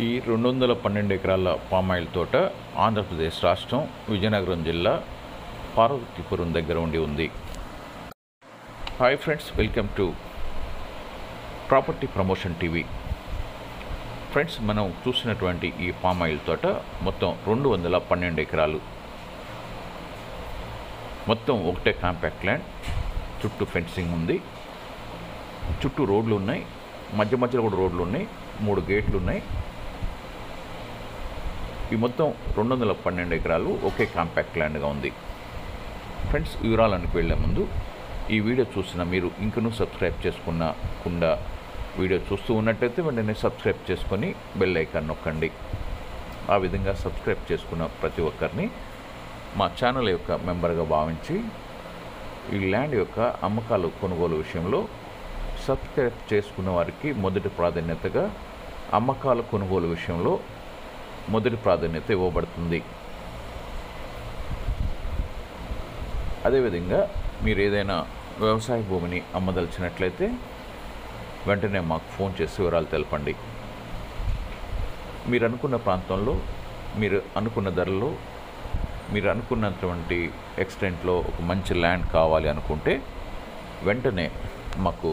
ఈ 212 ఎకరాల పామాయిల్ తోట ఆంధ్రప్రదేశ్ రాష్ట్రం విజయనగరం జిల్లా పార్వతీపురం దగ్గర ఉంది. Hi friends, welcome to property promotion TV. Friends, మనం చూసినటువంటి ఈ పామాయిల్ తోట మొత్తం 212 ఎకరాలు. మొత్తం ఒకటే కాంపాక్ట్ ల్యాండ్, చుట్టూ ఫెన్సింగ్ ఉంది, చుట్టూ రోడ్లు ఉన్నాయి, మధ్యలో కూడా రోడ్లు ఉన్నాయి, 3 గేట్లు ఉన్నాయి. ఈ మొత్తం 212 ఎకరాలు ఒకే కాంపాక్ట్ ల్యాండ్గా ఉంది. ఫ్రెండ్స్, వివరాలకు వెళ్ళే ముందు ఈ వీడియో చూసిన మీరు ఇంకనూ సబ్స్క్రైబ్ చేసుకున్న వీడియో చూస్తూ ఉన్నట్టయితే వెంటనే సబ్స్క్రైబ్ చేసుకొని బెల్ ఐకాన్ నొక్కండి. ఆ విధంగా సబ్స్క్రైబ్ చేసుకున్న ప్రతి ఒక్కరిని మా ఛానల్ యొక్క మెంబర్గా భావించి ఈ ల్యాండ్ యొక్క అమ్మకాలు కొనుగోలు విషయంలో సబ్స్క్రైబ్ చేసుకున్న వారికి మొదటి ప్రాధాన్యతగా అమ్మకాల కొనుగోలు విషయంలో మొదటి ప్రాధాన్యత ఇవ్వబడుతుంది. అదేవిధంగా మీరు ఏదైనా వ్యవసాయ భూమిని అమ్మదలిచినట్లయితే వెంటనే మాకు ఫోన్ చేసి వివరాలు తెలపండి. మీరు అనుకున్న ప్రాంతంలో, మీరు అనుకున్న ధరలో, మీరు అనుకున్నటువంటి ఎక్స్టెంట్లో ఒక మంచి ల్యాండ్ కావాలి అనుకుంటే వెంటనే మాకు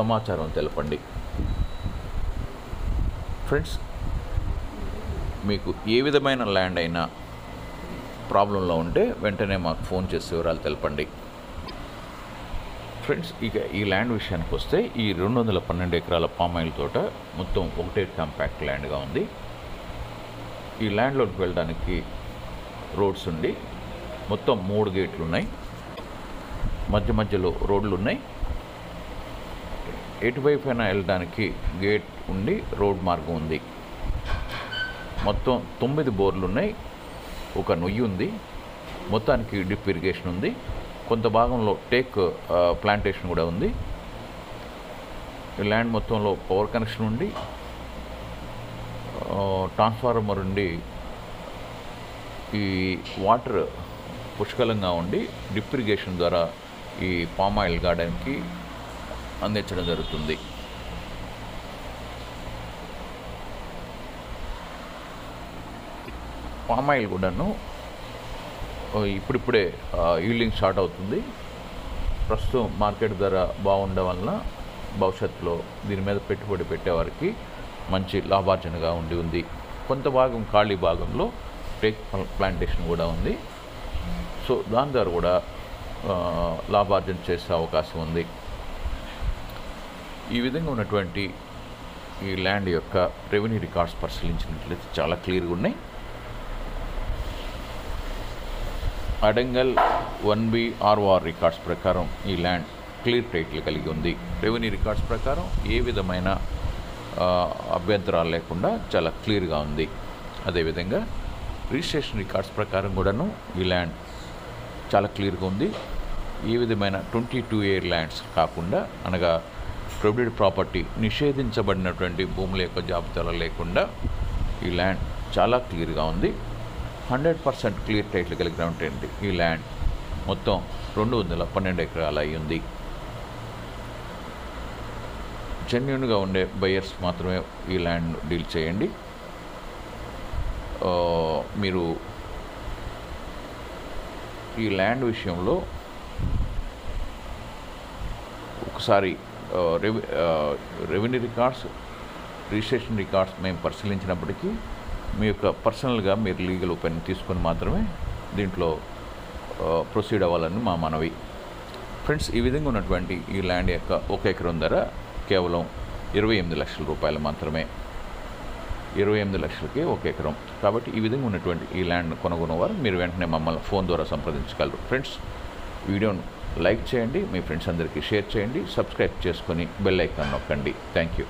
సమాచారం తెలపండి. ఫ్రెండ్స్, మీకు ఏ విధమైన ల్యాండ్ అయినా ప్రాబ్లంలో ఉంటే వెంటనే మాకు ఫోన్ చేసి వివరాలు తెలపండి. ఫ్రెండ్స్, ఇక ఈ ల్యాండ్ విషయానికి వస్తే ఈ 212 ఎకరాల పామాయిల్ తోట మొత్తం ఒకటే కాంపాక్ట్ ల్యాండ్గా ఉంది. ఈ ల్యాండ్లోకి వెళ్ళడానికి రోడ్స్ ఉండి మొత్తం 3 గేట్లు ఉన్నాయి, మధ్యలో రోడ్లు ఉన్నాయి. ఎటువైపైనా వెళ్ళడానికి గేట్ ఉండి రోడ్ మార్గం ఉంది. మొత్తం 9 బోర్లు ఉన్నాయి, ఒక నొయ్యి ఉంది, మొత్తానికి డ్రిప్ ఇరిగేషన్ ఉంది, కొంత భాగంలో టేక్ ప్లాంటేషన్ కూడా ఉంది. ఈ ల్యాండ్ మొత్తంలో పవర్ కనెక్షన్ ఉండి, ట్రాన్స్ఫార్మర్ ఉండి, ఈ వాటర్ పుష్కలంగా ఉండి డ్రిప్ ఇరిగేషన్ ద్వారా ఈ పామాయిల్ గార్డెన్కి అందించడం జరుగుతుంది. పామాయిల్ కూడాను ఇప్పుడిప్పుడే ఈల్డింగ్ స్టార్ట్ అవుతుంది. ప్రస్తుతం మార్కెట్ ధర బాగుండడం వలన భవిష్యత్తులో దీని మీద పెట్టుబడి పెట్టేవారికి మంచి లాభార్జనగా ఉంది. కొంత భాగం ఖాళీ భాగంలో టేక్ ప్లాంటేషన్ కూడా ఉంది. సో దాని ద్వారా కూడా లాభార్జన చేసే అవకాశం ఉంది. ఈ విధంగా ఉన్నటువంటి ఈ ల్యాండ్ యొక్క రెవెన్యూ రికార్డ్స్ పరిశీలించినట్లయితే చాలా క్లియర్గా ఉన్నాయి. అడంగల్ 1B ROR రికార్డ్స్ ప్రకారం ఈ ల్యాండ్ క్లియర్ టైటిల్ కలిగి ఉంది. రెవెన్యూ రికార్డ్స్ ప్రకారం ఏ విధమైన అభ్యంతరాలు లేకుండా చాలా క్లియర్గా ఉంది. అదేవిధంగా రిజిస్ట్రేషన్ రికార్డ్స్ ప్రకారం కూడాను ఈ ల్యాండ్ చాలా క్లియర్గా ఉంది. ఏ విధమైన 22A ల్యాండ్స్ కాకుండా, అనగా ప్రొహిబిటెడ్ ప్రాపర్టీ నిషేధించబడినటువంటి భూముల యొక్క జాబితాలో లేకుండా ఈ ల్యాండ్ చాలా క్లియర్గా ఉంది. 100% క్లియర్ టైటిల్ కలిగినటువంటి ఈ ల్యాండ్ మొత్తం 212 ఎకరాలు అయి ఉంది. జెన్యూన్గా ఉండే బయర్స్ మాత్రమే ఈ ల్యాండ్ డీల్ చేయండి. మీరు ఈ ల్యాండ్ విషయంలో ఒకసారి రెవెన్యూ రికార్డ్స్, రిజిస్ట్రేషన్ రికార్డ్స్ మేము పరిశీలించినప్పటికీ మీ యొక్క పర్సనల్గా మీరు లీగల్ ఒపీనియన్ తీసుకొని మాత్రమే దీంట్లో ప్రొసీడ్ అవ్వాలని మా మనవి. ఫ్రెండ్స్, ఈ విధంగా ఉన్నటువంటి ఈ ల్యాండ్ యొక్క 1 ఎకరం ధర కేవలం 28 లక్షల రూపాయలు మాత్రమే. 28 లక్షలకి 1 ఎకరం. కాబట్టి ఈ విధంగా ఉన్నటువంటి ఈ ల్యాండ్ కొనుగొనేవారు మీరు వెంటనే మమ్మల్ని ఫోన్ ద్వారా సంప్రదించగలరు. ఫ్రెండ్స్, వీడియోను లైక్ చేయండి, మీ ఫ్రెండ్స్ అందరికీ షేర్ చేయండి, సబ్స్క్రైబ్ చేసుకొని బెల్ ఐకాన్ నొక్కండి. Thank you.